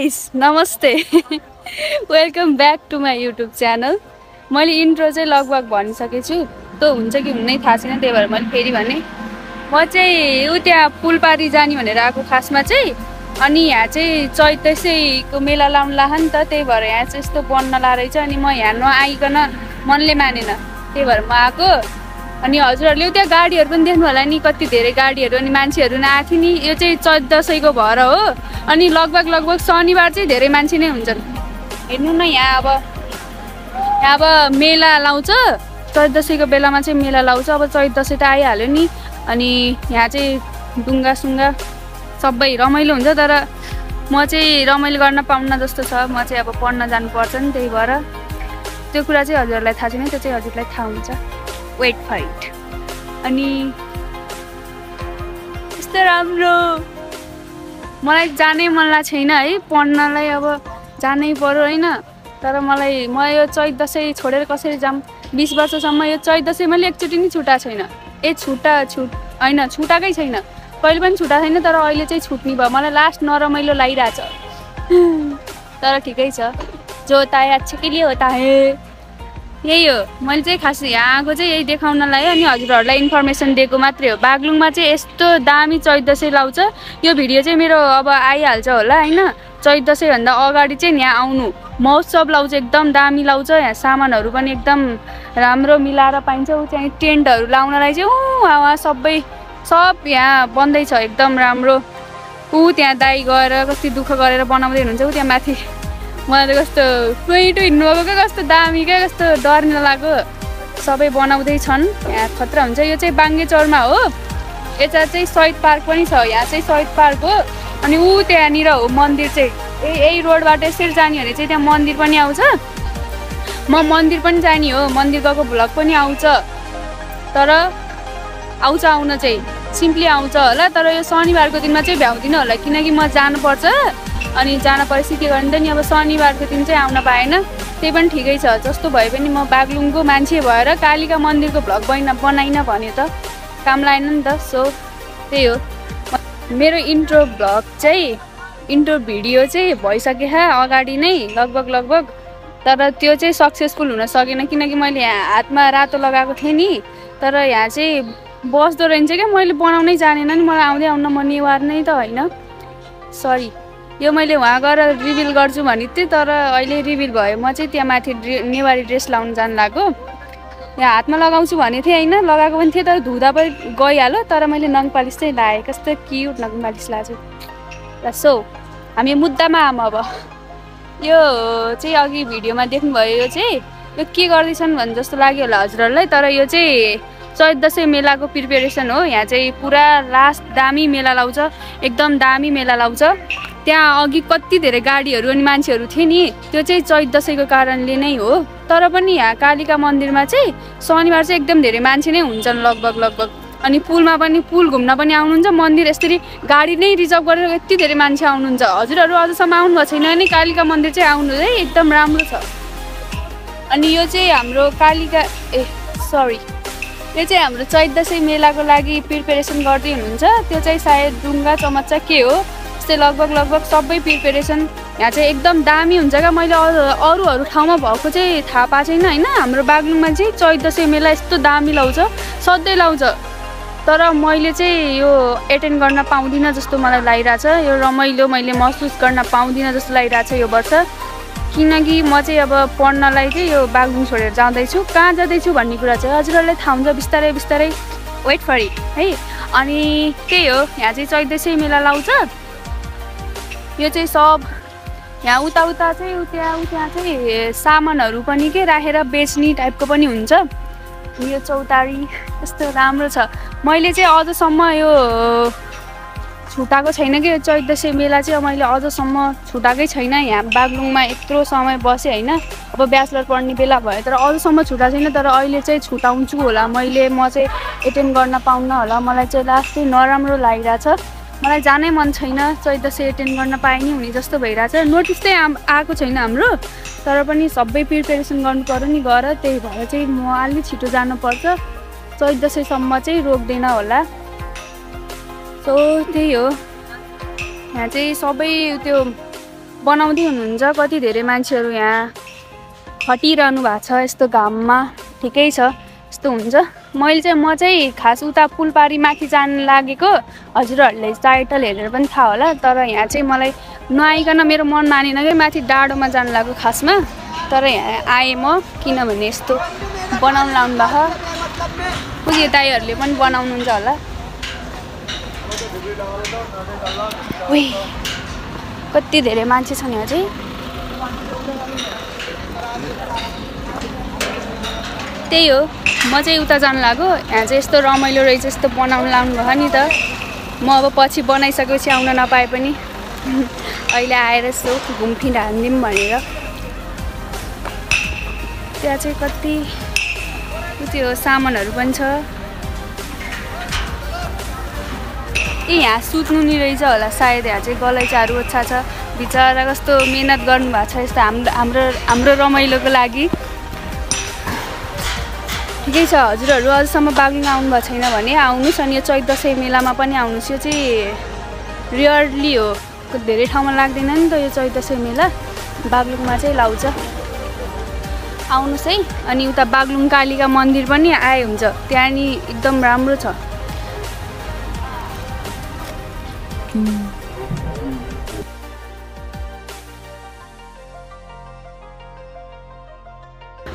Guys नमस्ते welcome back to my YouTube channel. मैले intro चाहिँ लगभग भनिसकेको छु, त्यो हुन्छ कि हुनै थाहा छैन, त्यही भएर मैले फेरि भने म चाहिँ त्यहाँ पुलपारी जाने भनेर आएको खासमा चाहिँ। अनि यहाँ चाहिँ चैत दसैँको मेला लाउनु लाग्यो नि त, त्यही भएर यहाँ चाहिँ यस्तो बन्न ला रहेछ। अनि म यहाँ नआइकन मनले मानेन, त्यही भएर म आएको। अनि हजुरहरूले त्यहाँ गाडीहरू पनि देख्नु होला नि, कति धेरै गाडीहरू अनि मान्छेहरू नै आएको थियो नि। यो चाहिँ चैत दसैँको भएर हो। अनि लगभग शनिबार चाहिँ धेरै मान्छे नै हुन्छन्। हेर्नु न यहाँ अब मेला लाउँछ, चैत दसैँको बेलामा चाहिँ मेला लाउँछ। अब चैत दसैँ त आइहाल्यो नि। अनि यहाँ चाहिँ डुङ्गासुङ्गा सबै रमाइलो हुन्छ, तर म चाहिँ रमाइलो गर्न पाउन्न जस्तो छ। म चाहिँ अब पढ्न जानुपर्छ नि, त्यही भएर त्यो कुरा चाहिँ हजुरहरूलाई थाहा छैन, त्यो चाहिँ हजुरलाई थाहा हुन्छ। Wait for it. अनि यस्तो राम्रो मलाई जानै मन लाग्छ छैन है, पढ्नलाई अब जानै पर्यो होइन। तर म यो चैत दसैँ छोडेर कसरी जाऊँ? 20 वर्षसम्म यो चैत दसैँ मैले एकचोटि नि छुटाएको छैन। होइन छुटाएकै छैन, कहिले पनि छुटाएको छैन। तर अहिले चाहिँ छुट्ने भयो, मलाई लास्ट नरमाइलो लागिरहेछ। तर ठिकै छ, जो होता है अच्छे के लिए होता है। यही हो, मैले चाहिँ खास यहाँ आएको चाहिँ यही देखाउनलाई अनि हजुरहरूलाई इन्फर्मेसन दिएको मात्रै हो। बागलुङमा चाहिँ यस्तो दामी चैत दसैँ लाउँछ। यो भिडियो चाहिँ मेरो अब आइहाल्छ होला होइन। चैत दसैँभन्दा अगाडि चाहिँ यहाँ आउनु, महोत्सव लाउँछ, एकदम दामी लाउँछ। यहाँ सामानहरू पनि एकदम राम्रो मिलाएर पाइन्छ। चाहिँ टेन्टहरू लाउनलाई चाहिँ वहाँ सब यहाँ बन्दैछ एकदम राम्रो। त्यहाँ दाइ गएर कति दुःख गरेर बनाउँदै हुनुहुन्छ। त्यहाँ माथि मलाई त कस्तो टुइ हिँड्नुभएको क्या, कस्तो दामी क्या, कस्तो डर नलाग्यो। सबै बनाउँदैछन्, यहाँ खतरा हुन्छ। यो चाहिँ बाङ्गेचौरमा हो। यता चाहिँ शहीद पार्क पनि छ, यहाँ चाहिँ शहीद पार्क हो। अनि त्यहाँनिर हो मन्दिर चाहिँ। यही रोडबाट यसरी जाने भने चाहिँ त्यहाँ मन्दिर पनि आउँछ। म मन्दिर पनि जाने हो, मन्दिर गएको भ्लग पनि आउँछ। तर आउन चाहिँ सिम्पली आउँछ होला। तर यो शनिबारको दिनमा चाहिँ भ्याउँदिनँ होला, किनकि म जानुपर्छ। अनि जान परेपछि के गर्ने त नि, अब शनिबारको दिन चाहिँ आउन पाएन। त्यही पनि ठिकै छ, जस्तो भए पनि म बागलुङको मान्छे भएर कालिका मन्दिरको भ्लग बनाइन भने त काम लागेन नि त। सो त्यही हो, मेरो इन्ट्रो भिडियो चाहिँ भइसक्यो अगाडि नै लगभग। तर त्यो चाहिँ सक्सेसफुल हुन सकेन, किनकि मैले यहाँ हातमा रातो लगाएको थिएँ नि। तर यहाँ चाहिँ बस्दो रहेछ क्या, मैले बनाउनै जानेन नि। मलाई आउँदै आउन म नेवार नै त होइन, सरी। यो मैले वहाँ गएर रिभिल गर्छु भनेको थिएँ, तर अहिले रिभिल भयो। म चाहिँ त्यहाँ माथि नेवारी ड्रेस लाउनु जानु लाग्यो। यहाँ हातमा लगाउँछु भनेको थिएँ होइन, लगाएको पनि थिएँ, तर धुँदा पनि गइहाल्यो। तर मैले नङ पालिस चाहिँ लगाएँ, कस्तो क्युट नङ पालिस लाग्छु। र सो हामी मुद्दामा आऊँ। अब यो चाहिँ अघि भिडियोमा देख्नुभयो, यो के गर्दैछन् भने जस्तो लाग्यो होला हजुरहरूलाई। तर यो चाहिँ चैत दसैँ मेलाको प्रिपेरेसन हो। यहाँ चाहिँ पुरा लास्ट दामी मेला लाउँछ, एकदम दामी मेला लाउँछ। त्यहाँ अघि कति धेरै गाडीहरू अनि मान्छेहरू थिए नि, त्यो चाहिँ चैत दसैँको कारणले नै हो। तर पनि यहाँ कालिका मन्दिरमा चाहिँ शनिबार चाहिँ एकदम धेरै मान्छे नै हुन्छन् लगभग। अनि पुलमा पनि, पुल घुम्न पनि आउनुहुन्छ। मन्दिर यसरी गाडी नै रिजर्भ गरेर यति धेरै मान्छे आउनुहुन्छ। हजुरहरू अझसम्म आउनुभएको छैन भने कालिका मन्दिर चाहिँ आउनु है, एकदम राम्रो छ। अनि यो चाहिँ हाम्रो यो चाहिँ हाम्रो चैत दसैँ मेलाको लागि प्रिपेरेसन गर्दै हुनुहुन्छ। त्यो चाहिँ सायद डुङ्गा चमच्चा के हो, त्यस्तै लगभग सबै प्रिपेरेसन। यहाँ चाहिँ एकदम दामी हुन्छ क्या। मैले अरू ठाउँमा भएको चाहिँ थाहा पाएको छैन होइन। हाम्रो बागलुङमा चाहिँ चैत दसैँ मेला यस्तो दामी लाउँछ, सधैँ लाउँछ। तर मैले चाहिँ यो एटेन्ड गर्न पाउँदिनँ जस्तो मलाई लागिरहेछ। यो रमाइलो मैले महसुस गर्न पाउँदिनँ जस्तो लागिरहेछ यो वर्ष, किनकि म चाहिँ अब पढ्नलाई चाहिँ यो बागलुङ छोडेर जाँदैछु। कहाँ जाँदैछु भन्ने कुरा चाहिँ हजुरहरूलाई थाहा हुन्छ बिस्तारै। वेट फर इट है। अनि त्यही हो, यहाँ चाहिँ चैत दसैँ मेला लाउँछ। यो चाहिँ सब यहाँ उता चाहिँ त्यहाँ चाहिँ सामानहरू पनि के राखेर बेच्ने टाइपको पनि हुन्छ। यो चौतारी यस्तो राम्रो छ। मैले चाहिँ अझसम्म यो छुटाएको छैन कि चैत दसैँ मेला चाहिँ मैले अझसम्म छुटाएकै छैन। यहाँ बागलुङमा यत्रो समय बसेँ होइन, अब ब्याचलर पढ्ने बेला भयो, तर अझसम्म छुटाएको छैन। तर अहिले चाहिँ छुटाउँछु होला मैले, म चाहिँ एटेन्ड गर्न पाउन होला। मलाई चाहिँ लास्ट चाहिँ नराम्रो लागिरहेछ, मलाई जानै मन छैन। चैत दसैँ एटेन्ड गर्न पाए नि हुने जस्तो भइरहेछ। नोटिस चाहिँ आएको छैन हाम्रो, तर पनि सबै प्रिपेरेसन गर्नु पर्यो नि गएर। त्यही भएर चाहिँ म अलि छिटो जानुपर्छ। चैत दसैँसम्म चाहिँ रोक्दैन होला। सो त्यही हो, यहाँ चाहिँ सबै त्यो बनाउँदै हुनुहुन्छ। कति धेरै मान्छेहरू यहाँ खटिरहनु भएको छ यस्तो घाममा। ठिकै छ, यस्तो हुन्छ। म चाहिँ खास उता पुलपारी माथि जान लागेको, हजुरहरूले टाइटल हेरेर पनि थाहा होला। तर यहाँ चाहिँ मलाई नआइकन मेरो मन मानेन कि माथि डाँडोमा जान लाग्यो खासमा। तर यहाँ आएँ म, किनभने यस्तो बनाउनु लाउनु भएको। पुगे दाइहरूले पनि बनाउनुहुन्छ होला। उही कति धेरै मान्छे छन् यहाँ चाहिँ। त्यही हो, म चाहिँ उता जान लाग्यो। यहाँ चाहिँ यस्तो रमाइलो रहेछ, यस्तो बनाउनु लाउनु भयो नि त। म अब पछि बनाइसकेपछि आउन नपाए पनि अहिले आएर यस्तो घुमफिर हानिदिउँ भनेर। त्यहाँ चाहिँ कति त्यो सामानहरू पनि छ। यहाँ सुत्नु नि रहेछ होला सायद। यहाँ चाहिँ गलैँचाहरू ओछा छ। बिचरा कस्तो मेहनत गर्नुभएको छ यस्तो हाम्रो रमाइलोको लागि। ठिकै छ, हजुरहरू अझसम्म बागलुङ आउनुभएको छैन भने आउनुहोस्। अनि यो चैत दसैँ मेलामा पनि आउनुहोस्। यो चाहिँ रियरली हो, धेरै ठाउँमा लाग्दैन नि त यो चैत दसैँ मेला। बागलुङमा चाहिँ लाउँछ, आउनुहोस् है। अनि उता बागलुङ कालिका मन्दिर पनि आए हुन्छ, त्यहाँ नि एकदम राम्रो छ।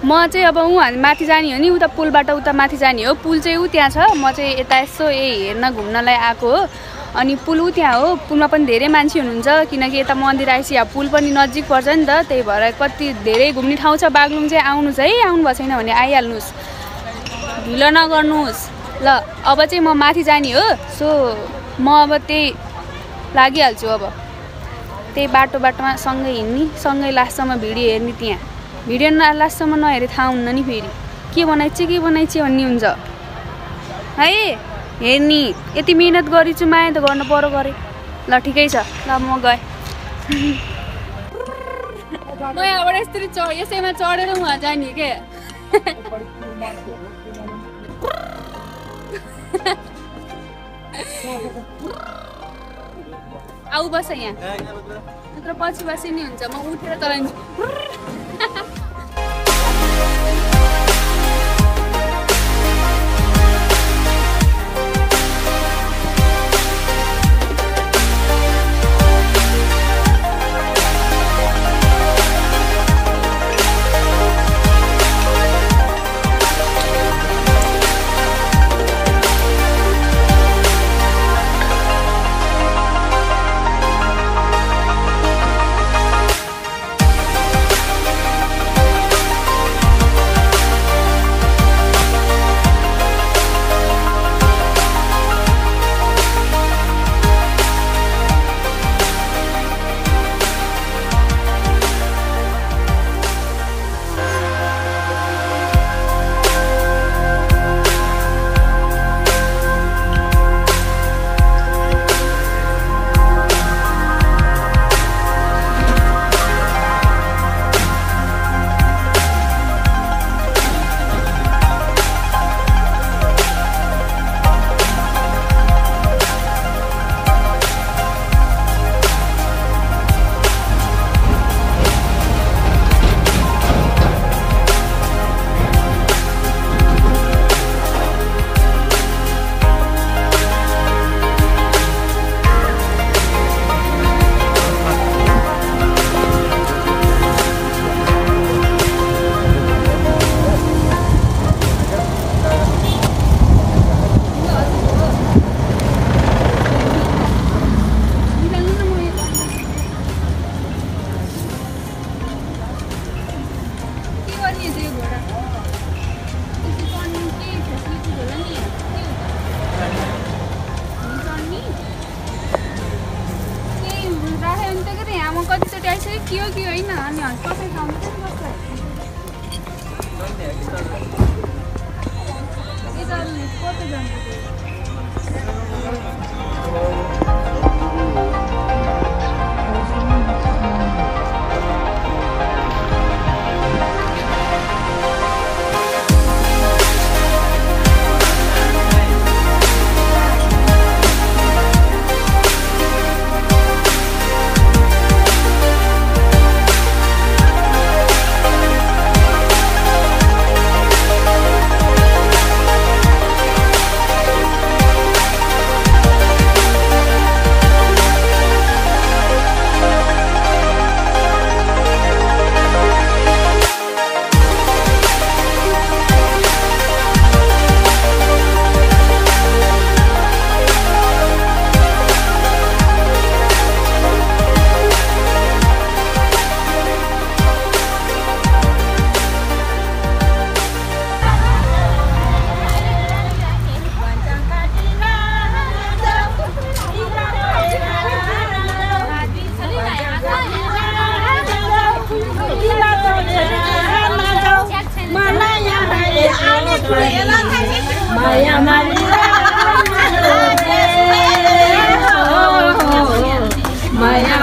म चाहिँ अब माथि जाने हो नि, उता पुलबाट उता माथि जाने हो। पुल चाहिँ त्यहाँ छ। म चाहिँ यता यसो हेर्न घुम्नलाई आएको हो। अनि पुल त्यहाँ हो। पुलमा पनि धेरै मान्छे हुनुहुन्छ, किनकि यता मन्दिर आएपछि यहाँ पुल पनि नजिक पर्छ नि त। त्यही भएर कति धेरै घुम्ने ठाउँ छ बागलुङ चाहिँ। आउनुहोस् है, आउनुभएको छैन भने आइहाल्नुहोस्, ढिलो नगर्नुहोस् ल। अब चाहिँ म माथि जाने हो, सो म अब त्यही लागिहाल्छु। अब त्यही बाटोमा सँगै हिँड्ने, सँगै लास्टसम्म भिडियो हेर्ने। त्यहाँ भिडियो लास्टसम्म नहेरे थाहा हुन्न नि फेरि के बनाइछ भन्ने हुन्छ है। हेर्ने यति मिहिनेत गरेछु, माया त गर्नु पर्यो गरे। ल ठिकै छ, ल म गएँ। म यहाँबाट यसरी यसैमा चढेर उहाँ जाने के। आऊ बस यहाँ, नत्र पछि बसी नि हुन्छ। म उठेर चलाइन्छु। के हो होइन अनि कसै ठाउँमा चाहिँ बस्छ यता कतै जान्छ माया मारी माया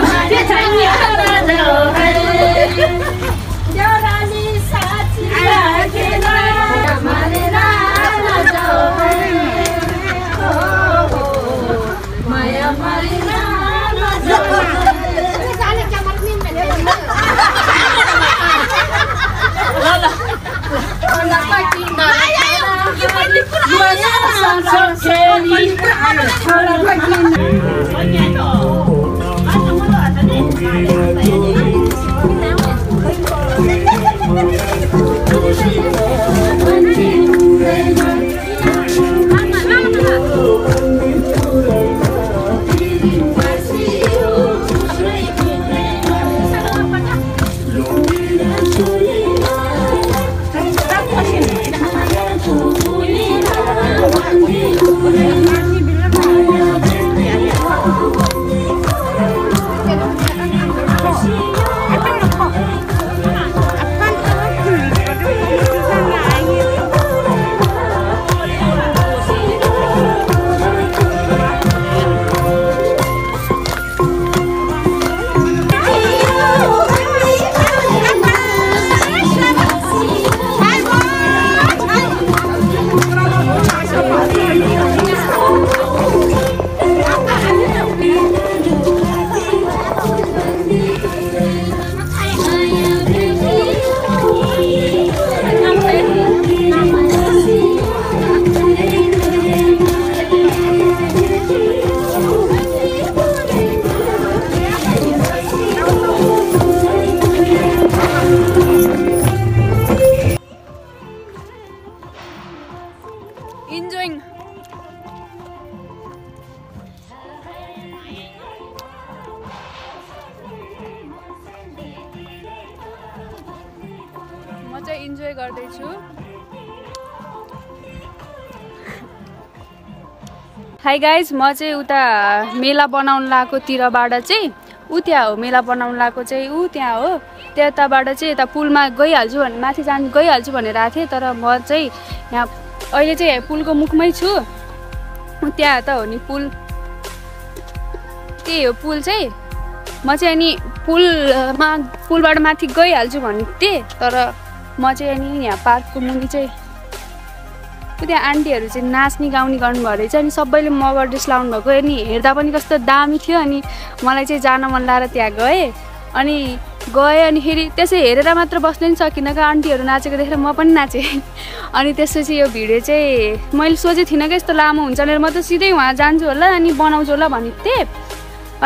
enjoying. म चाहिँ इन्जोय गर्दैछु। हाई गाइज, म चाहिँ उता मेला बनाउन लाएको तिरबाट चाहिँ त्यहाँ हो मेला बनाउन लाएको चाहिँ त्यहाँ हो। त्यताबाट चाहिँ यता पुलमा गइहाल्छु भने माथि गइहाल्छु भनेर आएको थिएँ, तर म चाहिँ यहाँ अहिले चाहिँ पुलको मुखमै छु। त्यहाँ त हो नि पुल, त्यही हो पुल चाहिँ। म चाहिँ अनि पुलबाट माथि गइहाल्छु भन्थेँ, तर म चाहिँ अनि यहाँ पार्कको मुनि चाहिँ त्यहाँ आन्टीहरू चाहिँ नाच्ने गाउने गर्नुभएको रहेछ। अनि सबैले मगर ड्रेस लाउनु भएको, अनि हेर्दा पनि कस्तो दामी थियो। अनि मलाई चाहिँ जान मन लागेर त्यहाँ गएँ। अनि फेरि त्यसै हेरेर मात्र बस्नै सकिनँ क्या, आन्टीहरू नाचेको देखेर म पनि नाचेँ। अनि त्यसपछि यो भिडियो चाहिँ मैले सोचेको थिइनँ कि यस्तो लामो हुन्छ भनेर। म त सिधै उहाँ जान्छु होला अनि बनाउँछु होला भनेको थिएँ।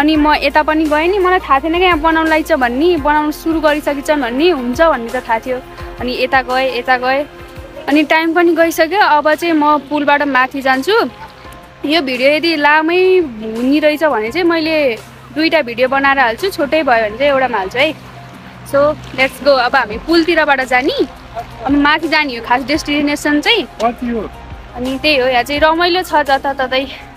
अनि म यता पनि गएँ नि, मलाई थाहा थिएन कि यहाँ बनाउनु लागेछ भन्ने, बनाउनु सुरु गरिसकेछन् भन्ने, हुन्छ भन्ने त थाहा थियो। अनि यता गएँ अनि टाइम पनि गइसक्यो। अब चाहिँ म पुलबाट माथि जान्छु। यो भिडियो यदि लामै हुने रहेछ भने चाहिँ मैले 2टा भिडियो बनाएर हाल्छु, छोटै भयो भने चाहिँ एउटामा हाल्छु है। So let's go. अब हामी पुलतिरबाट जाने, अब माथि जाने हो खास डेस्टिनेसन चाहिँ। अनि त्यही हो, यहाँ चाहिँ रमाइलो छ जताततै।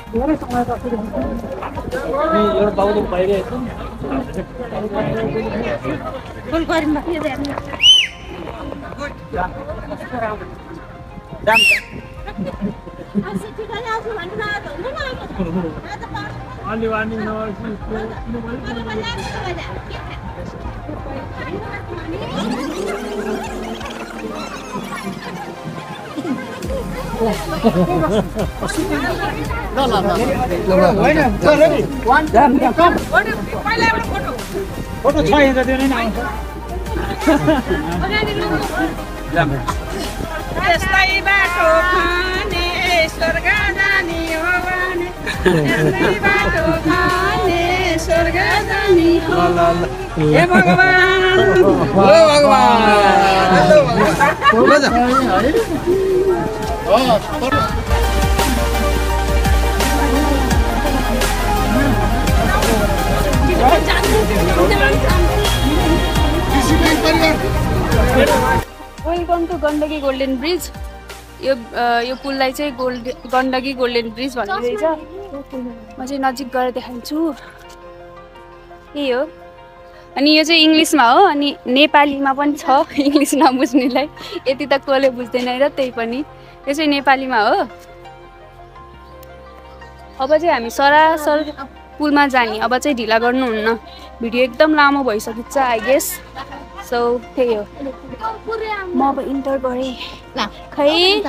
Welcome to Gandaki golden bridge. यो पुललाई चाहिँ गण्डकी गोल्डन ब्रिज भन्ने रहेछ। म चाहिँ नजिक गएर देखाउँछु। यही हो, अनि यो चाहिँ इङ्ग्लिसमा हो अनि नेपालीमा पनि छ इङ्ग्लिस नबुझ्नेलाई यति त कसले बुझ्दैन र त्यही पनि यो चाहिँ नेपालीमा हो अब चाहिँ हामी सरासर पुलमा जाने अब चाहिँ ढिला गर्नुहुन्न भिडियो एकदम लामो भइसकेछ आई गेस सो त्यही हो म अब इन्टर गरेँ खै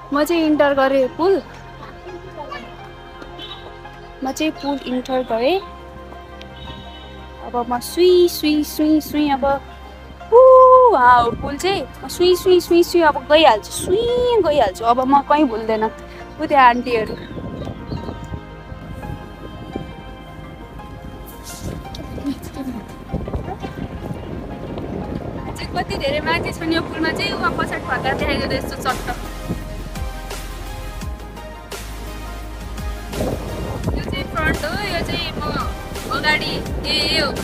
म चाहिँ इन्टर गरेँ पुल इन्टर गरेँ अब म सुई अब पुल चाहिँ सुई अब गइहाल्छु अब म कहीँ भुल्दैन ऊ त्यो आन्टीहरू कति धेरै मान्छे छन् यो पुलमा चाहिँ ऊ पछाडि फर्का देखाइदियो यस्तो चट्ट यो चाहिँ फ्रन्ट हो यो चाहिँ म अगाडि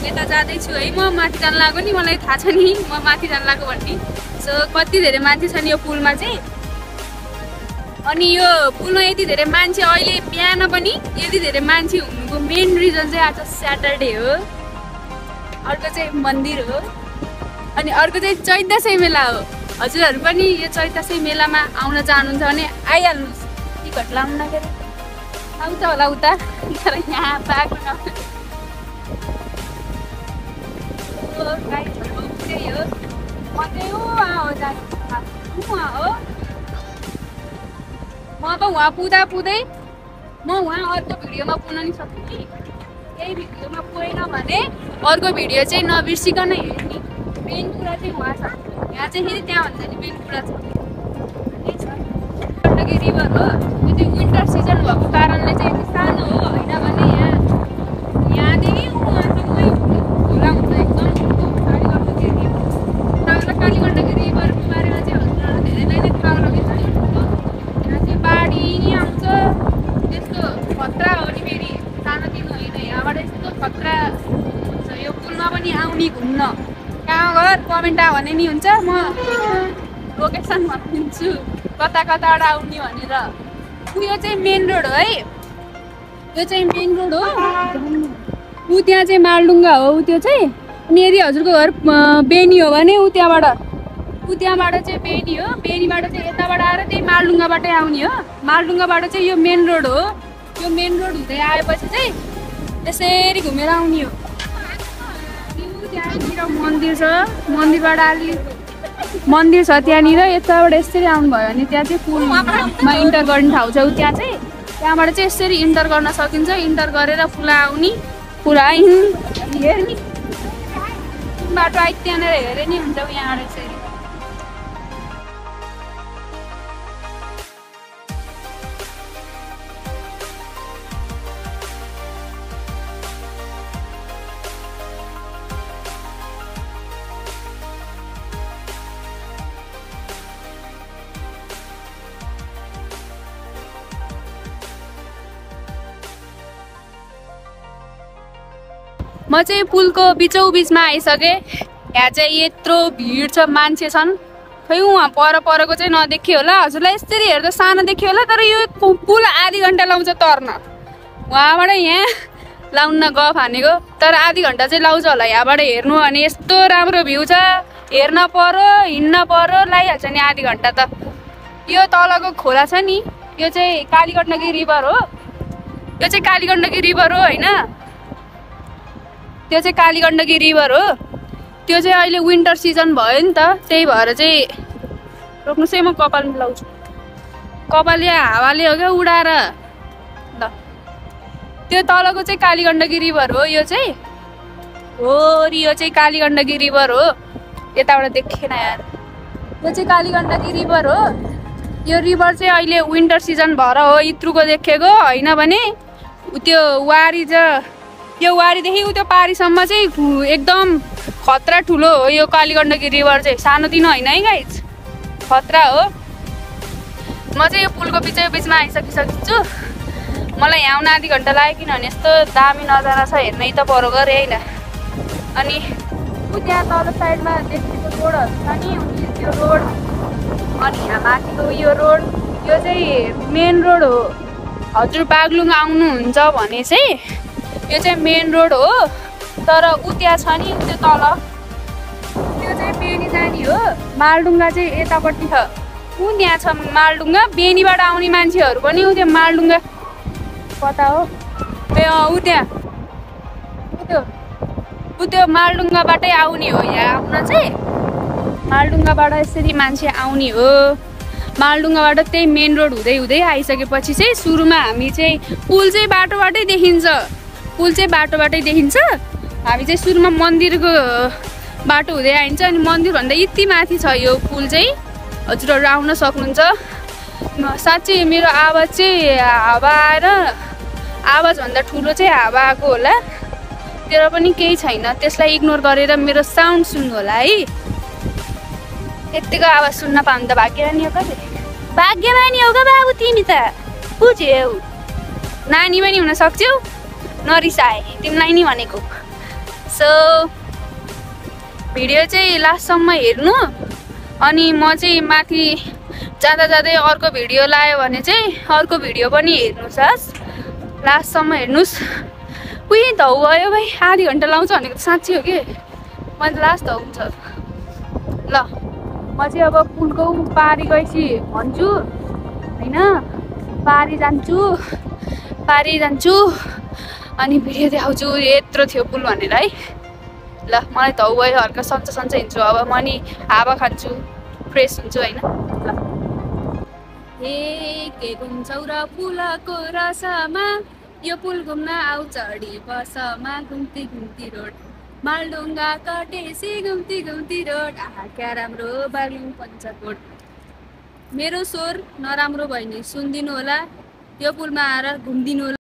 यता जाँदैछु है म माथि जान लाग्यो नि मलाई थाहा छ नि म माथि जान लाग्यो भन्ने सो कति धेरै मान्छे छन् यो पुलमा चाहिँ अनि यो पुलमा यति धेरै मान्छे अहिले बिहान पनि यति धेरै मान्छे हुनुको मेन रिजन चाहिँ आज स्याटरडे हो अर्को चाहिँ मन्दिर हो अनि अर्को चाहिँ चैत दसैँ मेला हो हजुरहरू पनि यो चैत दसैँ मेलामा आउन चाहनुहुन्छ भने आइहाल्नुहोस् टिकट लाउनु नगेर आउँछ होला उता तर यहाँ पाएको न त्यही हो म चाहिँ हो म अब उहाँ पुग्दै म उहाँ अर्को भिडियोमा पुग्न नि सक्छु नि यही भिडियोमा पुगेन भने अर्को भिडियो चाहिँ नबिर्सिकन हेर्ने मेन कुरा चाहिँ उहाँ छ यहाँ चाहिँ फेरि त्यहाँ भन्छ नि मेन कुरा छ गण्डकी रिभर हो यो चाहिँ विन्टर सिजन भएको कारणले चाहिँ यति सानो हो होइन भने यहाँदेखि उहाँसम्मै खोला हुन्छ एकदम कालीगण्डकी रिभर तर कालीगण्डकी रिभरको बारेमा चाहिँ हजुरहरू धेरैलाई नै थाहा रहेछ यहाँ चाहिँ बाढी नि आउँछ त्यस्तो खतरा हो नि फेरि सानोतिनो होइन यहाँबाट यस्तो खतरा हुन्छ यो पुलमा पनि आउने घुम्न कहाँ घर कमेन्ट आयो भने नि हुन्छ म लोकेसन भनिदिन्छु कताबाट आउने भनेर यो चाहिँ मेन रोड हो है यो चाहिँ मेन रोड हो ऊ त्यहाँ चाहिँ मालडुङ्गा हो त्यो चाहिँ अनि यदि हजुरको घर बेनी हो भने ऊ त्यहाँबाट चाहिँ बेनी हो बेनीबाट चाहिँ यताबाट आएर त्यही मालडुङ्गाबाटै आउने हो मालडुङ्गाबाट चाहिँ यो मेन रोड हो यो मेन रोड हुँदै आएपछि चाहिँ त्यसरी घुमेर आउने हो त्यहाँनिर मन्दिर छ मन्दिरबाट मन्दिर छ त्यहाँनिर यताबाट यसरी आउनुभयो भने त्यहाँ चाहिँ पुलमा इन्टर गर्ने ठाउँ छ त्यहाँ चाहिँ त्यहाँबाट चाहिँ यसरी इन्टर गर्न सकिन्छ इन्टर गरेर पुला आउने पुरा हेर्ने बाटो आइ त्यहाँनिर हेरे नि हुन्छ यहाँबाट यसरी म चाहिँ पुलको बिचौबिचमा आइसकेँ यहाँ चाहिँ यत्रो भिड छ मान्छे छन् खै उहाँ परको चाहिँ नदेखियो होला हजुरलाई यसरी हेर्दा सानो देखियो होला तर यो पुल आधी घन्टा लाउँछ तर्न उहाँबाट यहाँ लाउन गफ हानेको तर आधी घन्टा चाहिँ लाउँछ होला यहाँबाट हेर्नु भने यस्तो राम्रो भ्यू छ हेर्न पर्यो हिँड्न पर्यो लागिहाल्छ नि आधी घन्टा त यो तलको खोला छ नि यो चाहिँ कालीगण्डकी रिभर हो यो चाहिँ कालीगण्डकी रिभर हो होइन त्यो चाहिँ कालीगण्डकी रिभर हो त्यो चाहिँ अहिले विन्टर सिजन भयो नि त त्यही भएर चाहिँ रोक्नुहोस् है म कपाल मिलाउँछु कपाल या हावाले हो क्या उडाएर ल त्यो तलको चाहिँ कालीगण्डकी रिभर हो यो चाहिँ यो चाहिँ कालीगण्डकी रिभर हो यताबाट देखेन यार यो चाहिँ कालीगण्डकी रिभर हो यो रिभर चाहिँ अहिले विन्टर सिजन भएर हो इत्रुको देखेको होइन भने त्यो वारी यो वारीदेखि त्यो पारीसम्म चाहिँ एकदम खतरा ठुलो हो यो कालीगण्डकी रिभर चाहिँ सानोतिनो होइन है गाइज खतरा हो म चाहिँ यो पुलको बिचमा आइसकिसकेको छु मलाई यहाँ आउन आधी घन्टा लाग्यो किनभने यस्तो दामी नजारा छ हेर्नै त परो गरे होइन अनि त्यहाँ तल साइडमा देखेको रोडहरू छ नि त्यो रोड अनि यहाँ माथिको यो रोड यो चाहिँ मेन रोड हो हजुर बागलुङ आउनुहुन्छ भने चाहिँ यो चाहिँ मेन रोड हो, तर उ त्यहाँ छ नि त्यो तल त्यो चाहिँ बेनी जाने हो। मालडुङ्गा चाहिँ यतापट्टि छ, उ त्यहाँ छ मालडुङ्गा। बेनीबाट आउने मान्छेहरू पनि उ त्यो मालडुङ्गा कता हो ए उ त्यहाँ उ त्यो मालडुङ्गाबाटै आउने हो। यहाँ आउन चाहिँ मालडुङ्गाबाट यसरी मान्छे आउने हो। मालडुङ्गाबाट त्यही मेन रोड हुँदै हुँदै आइसकेपछि चाहिँ सुरुमा हामी चाहिँ पुल चाहिँ बाटोबाटै देखिन्छ, पुल चाहिँ बाटोबाटै देखिन्छ। हामी चाहिँ सुरुमा मन्दिरको बाटो हुँदै आइन्छ, अनि मन्दिरभन्दा यति माथि छ यो पुल चाहिँ। हजुरहरू आउन सक्नुहुन्छ। साँच्चै मेरो आवाज चाहिँ हावा आएर आवाजभन्दा ठुलो चाहिँ हावा आएको होला, तर पनि केही छैन, त्यसलाई इग्नोर गरेर मेरो साउन्ड सुन्नु होला है। यतिको आवाज सुन्न पाउनु त भाग्यमानी हो। कति भाग्यमानी हो क्या बाबु तिमी त, बुझ्यौ? नानी पनि हुन सक्छौ, नरिसाए तिमीलाई नि भनेको। सो भिडियो चाहिँ लास्टसम्म हेर्नु, अनि म चाहिँ माथि जाँदा जाँदै अर्को भिडियो लायो भने चाहिँ अर्को भिडियो पनि हेर्नुहोस्, लास्टसम्म हेर्नुहोस्। उही धौ भयो भाइ, आधी घन्टा लाउँछ भनेको त साँच्ची हो कि, मैले लास्ट धौ हुन्छ। ल म चाहिँ अब पुलको पारी गएपछि भन्छु होइन, पारी जान्छु अनि भिडियो देखाउँछु यत्रो थियो पुल भनेर है। ल मलाई धौ भयो, हल्का सन्चो हिँड्छु अब म नि, हावा खान्छु, फ्रेस हुन्छु होइन। ल के घुम्छौ र पुलको रसमा, यो पुल घुम्न आउ चढी बसमा, घुम्ती रोड मालडुङ्गा कटेसी घुम्ती रोड, आहा क्या राम्रो बागलुङ पञ्चकोट। मेरो स्वर नराम्रो भयो नि सुनिदिनु होला, यो पुलमा आएर घुमिदिनु होला।